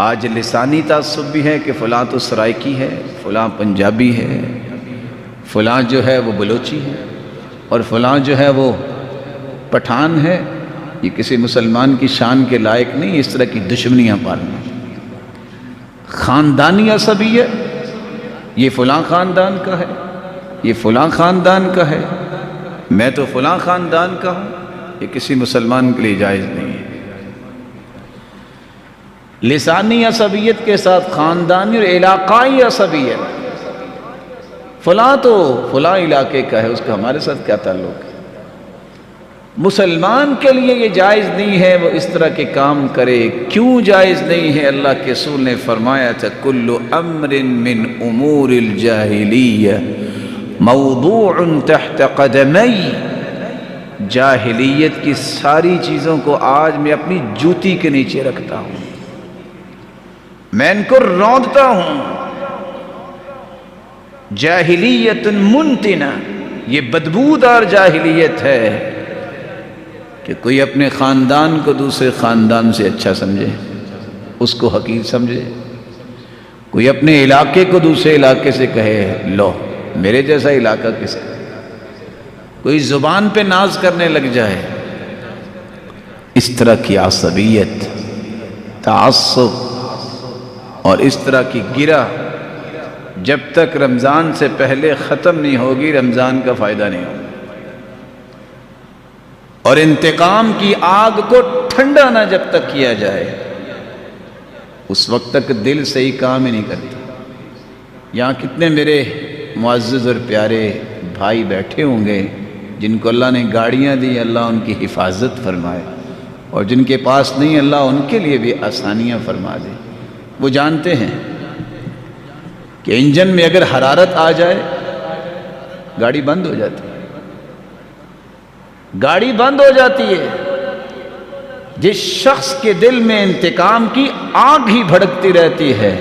آج لسانی تعصب بھی ہے کہ فلاں تو سرائکی ہے، فلاں پنجابی ہے، فلاں جو ہے وہ بلوچی ہے، اور فلاں جو ہے وہ پٹھان ہے۔ یہ کسی مسلمان کی شان کے لائق نہیں اس طرح کی دشمنیاں پالنا۔ خاندانی عصبیت، یہ فلاں خاندان کا ہے، یہ فلاں خاندان کا ہے، میں تو فلاں خاندان کا ہوں، یہ کسی مسلمان کے لیے جائز نہیں ہے۔ لسانی عصبیت کے ساتھ خاندانی اور علاقائی عصبیت، فلاں تو فلاں علاقے کا ہے، اس کا ہمارے ساتھ کیا تعلق ہے؟ مسلمان کے لیے یہ جائز نہیں ہے وہ اس طرح کے کام کرے۔ کیوں جائز نہیں ہے؟ اللہ کے رسول نے فرمایا تھا کل امر من امور الجاہلیہ موضوع تحت قدمی، جاہلیت کی ساری چیزوں کو آج میں اپنی جوتی کے نیچے رکھتا ہوں، میں ان کو روندتا ہوں۔ جاہلیت منتنہ، یہ بدبودار جاہلیت ہے کہ کوئی اپنے خاندان کو دوسرے خاندان سے اچھا سمجھے، اس کو حقیر سمجھے، کوئی اپنے علاقے کو دوسرے علاقے سے کہے لو میرے جیسا علاقہ کس کا، کوئی زبان پہ ناز کرنے لگ جائے۔ اس طرح کی عصبیت، تعصب اور اس طرح کی گرہ جب تک رمضان سے پہلے ختم نہیں ہوگی، رمضان کا فائدہ نہیں ہوگا۔ اور انتقام کی آگ کو ٹھنڈا نہ جب تک کیا جائے، اس وقت تک دل صحیح کام ہی نہیں کرتا۔ یہاں کتنے میرے معزز اور پیارے بھائی بیٹھے ہوں گے جن کو اللہ نے گاڑیاں دی، اللہ ان کی حفاظت فرمائے، اور جن کے پاس نہیں اللہ ان کے لیے بھی آسانیاں فرما دے۔ وہ جانتے ہیں کہ انجن میں اگر حرارت آ جائے گاڑی بند ہو جاتی ہے، گاڑی بند ہو جاتی ہے۔ جس شخص کے دل میں انتقام کی آگ ہی بھڑکتی رہتی ہے،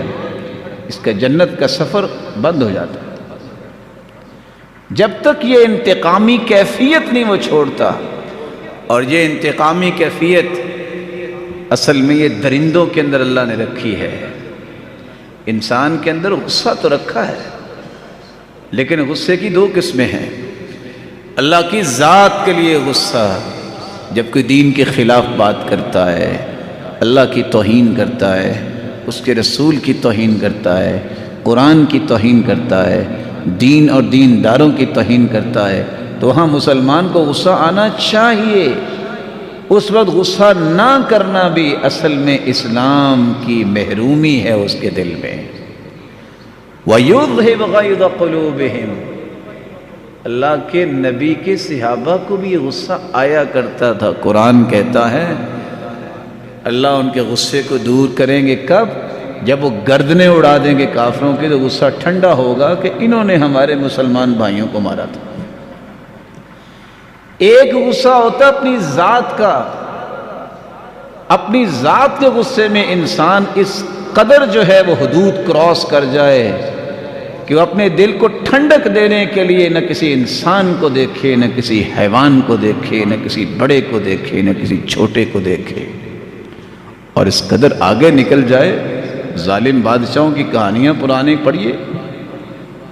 اس کا جنت کا سفر بند ہو جاتا ہے۔ جب تک یہ انتقامی کیفیت نہیں وہ چھوڑتا، اور یہ انتقامی کیفیت اصل میں یہ درندوں کے اندر اللہ نے رکھی ہے۔ انسان کے اندر غصہ تو رکھا ہے، لیکن غصے کی دو قسمیں ہیں۔ اللہ کی ذات کے لیے غصہ، جب کوئی دین کے خلاف بات کرتا ہے، اللہ کی توہین کرتا ہے، اس کے رسول کی توہین کرتا ہے، قرآن کی توہین کرتا ہے، دین اور دینداروں کی توہین کرتا ہے، تو وہاں مسلمان کو غصہ آنا چاہیے۔ اس وقت غصہ نہ کرنا بھی اصل میں اسلام کی محرومی ہے اس کے دل میں۔ وَيُذْهِبْ غَيْظَ قُلُوبِهِمْ، اللہ کے نبی کے صحابہ کو بھی یہ غصہ آیا کرتا تھا۔ قرآن کہتا ہے اللہ ان کے غصے کو دور کریں گے کب؟ جب وہ گردنیں اڑا دیں گے کافروں کی، تو غصہ ٹھنڈا ہوگا کہ انہوں نے ہمارے مسلمان بھائیوں کو مارا تھا۔ ایک غصہ ہوتا اپنی ذات کا، اپنی ذات کے غصے میں انسان اس قدر جو ہے وہ حدود کراس کر جائے کہ وہ اپنے دل کو ٹھنڈک دینے کے لیے نہ کسی انسان کو دیکھے، نہ کسی حیوان کو دیکھے، نہ کسی بڑے کو دیکھے، نہ کسی چھوٹے کو دیکھے، اور اس قدر آگے نکل جائے۔ ظالم بادشاہوں کی کہانیاں پرانی پڑھیے،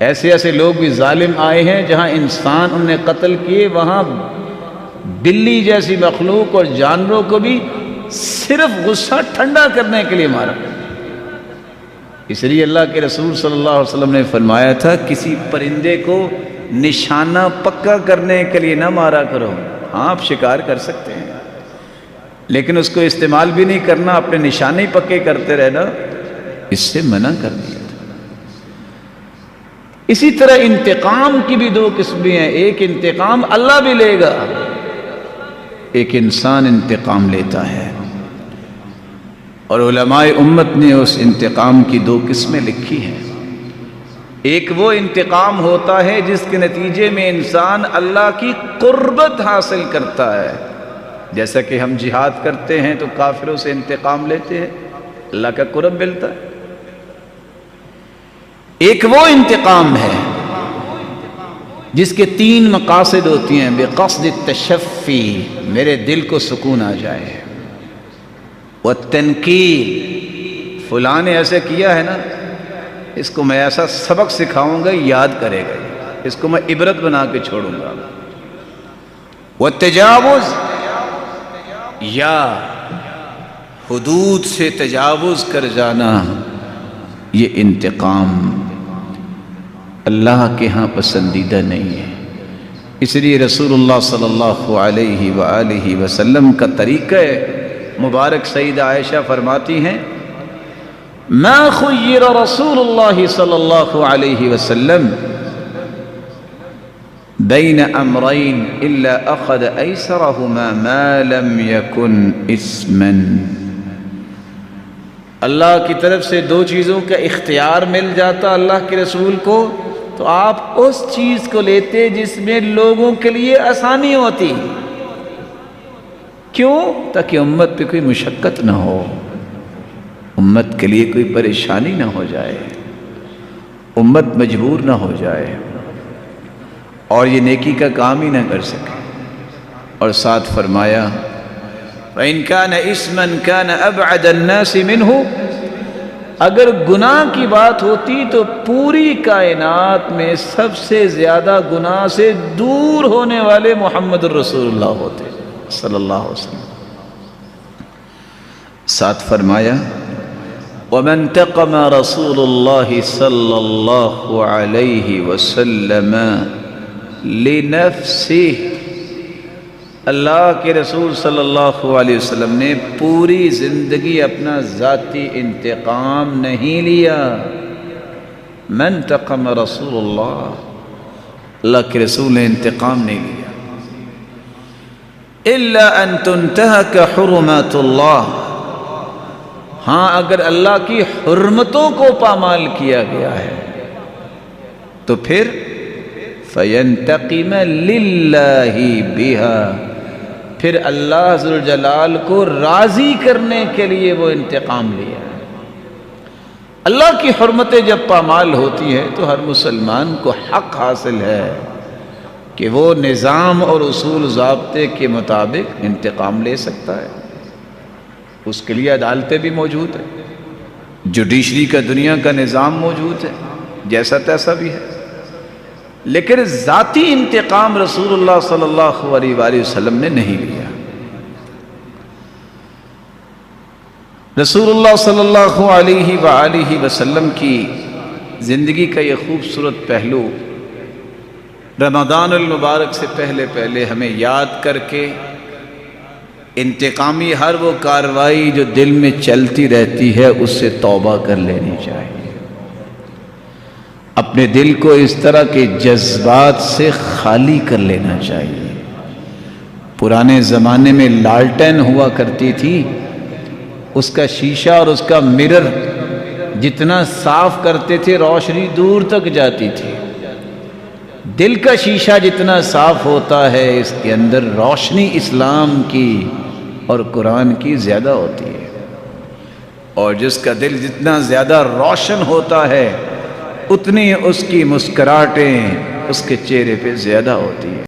ایسے ایسے لوگ بھی ظالم آئے ہیں جہاں انسان انہوں نے قتل کیے، وہاں بلی جیسی مخلوق اور جانوروں کو بھی صرف غصہ ٹھنڈا کرنے کے لیے مارا۔ اس لیے اللہ کے رسول صلی اللہ علیہ وسلم نے فرمایا تھا کسی پرندے کو نشانہ پکا کرنے کے لیے نہ مارا کرو۔ ہاں آپ شکار کر سکتے ہیں، لیکن اس کو استعمال بھی نہیں کرنا، اپنے نشانے پکے کرتے رہنا، اس سے منع کر دیا تھا۔ اسی طرح انتقام کی بھی دو قسمیں ہیں، ایک انتقام اللہ بھی لے گا، ایک انسان انتقام لیتا ہے، اور علماء امت نے اس انتقام کی دو قسمیں لکھی ہیں۔ ایک وہ انتقام ہوتا ہے جس کے نتیجے میں انسان اللہ کی قربت حاصل کرتا ہے، جیسا کہ ہم جہاد کرتے ہیں تو کافروں سے انتقام لیتے ہیں، اللہ کا قرب ملتا ہے۔ ایک وہ انتقام ہے جس کے تین مقاصد ہوتی ہیں، بقصد التشفی، میرے دل کو سکون آ جائے، والتنکیل، فلاں نے ایسے کیا ہے نا، اس کو میں ایسا سبق سکھاؤں گا، یاد کرے گا، اس کو میں عبرت بنا کے چھوڑوں گا۔ والتجاوز، یا حدود سے تجاوز کر جانا، یہ انتقام اللہ کے ہاں پسندیدہ نہیں ہے۔ اس لیے رسول اللہ صلی اللہ علیہ وآلہ وسلم کا طریقہ مبارک سیدہ عائشہ فرماتی ہیں، ما خیر رسول اللہ صلی اللہ علیہ وسلم بین امرین الا اخذ ایسرہما ما لم یکن اسما۔ اللہ کی طرف سے دو چیزوں کا اختیار مل جاتا اللہ کے رسول کو، تو آپ اس چیز کو لیتے جس میں لوگوں کے لیے آسانی ہوتی۔ کیوں؟ تاکہ امت پہ کوئی مشقت نہ ہو، امت کے لیے کوئی پریشانی نہ ہو جائے، امت مجبور نہ ہو جائے اور یہ نیکی کا کام ہی نہ کر سکے۔ اور ساتھ فرمایا فَإِنْ كَانَ إِثْمًا كَانَ أَبْعَدَ النَّاسِ مِنْهُ، اگر گناہ کی بات ہوتی تو پوری کائنات میں سب سے زیادہ گناہ سے دور ہونے والے محمد الرسول اللہ ہوتے صلی اللہ علیہ وسلم۔ ساتھ فرمایا وَمَنْ تَقَمَ رَسُولُ اللَّهِ صلی اللہ علیہ وسلم لِنَفْسِهِ، اللہ کے رسول صلی اللہ علیہ وسلم نے پوری زندگی اپنا ذاتی انتقام نہیں لیا۔ من تقم رسول اللہ کے رسول نے انتقام نہیں لیا۔ الا ان تنتهك حرمات اللہ، ہاں اگر اللہ کی حرمتوں کو پامال کیا گیا ہے تو پھر فینتقم للہ بها، پھر اللہ ذوالجلال کو راضی کرنے کے لیے وہ انتقام لیا۔ اللہ کی حرمتیں جب پامال ہوتی ہیں تو ہر مسلمان کو حق حاصل ہے کہ وہ نظام اور اصول ضابطے کے مطابق انتقام لے سکتا ہے۔ اس کے لیے عدالتیں بھی موجود ہیں، جوڈیشری کا دنیا کا نظام موجود ہے، جیسا تیسا بھی ہے، لیکن ذاتی انتقام رسول اللہ صلی اللہ علیہ وآلہ وسلم نے نہیں لیا۔ رسول اللہ صلی اللہ علیہ وآلہ وسلم کی زندگی کا یہ خوبصورت پہلو رمضان المبارک سے پہلے ہمیں یاد کر کے انتقامی ہر وہ کارروائی جو دل میں چلتی رہتی ہے اس سے توبہ کر لینی چاہیے۔ اپنے دل کو اس طرح کے جذبات سے خالی کر لینا چاہیے۔ پرانے زمانے میں لالٹین ہوا کرتی تھی، اس کا شیشہ اور اس کا مرر جتنا صاف کرتے تھے روشنی دور تک جاتی تھی۔ دل کا شیشہ جتنا صاف ہوتا ہے اس کے اندر روشنی اسلام کی اور قرآن کی زیادہ ہوتی ہے، اور جس کا دل جتنا زیادہ روشن ہوتا ہے اتنی اس کی مسکراہٹیں اس کے چہرے پہ زیادہ ہوتی ہیں۔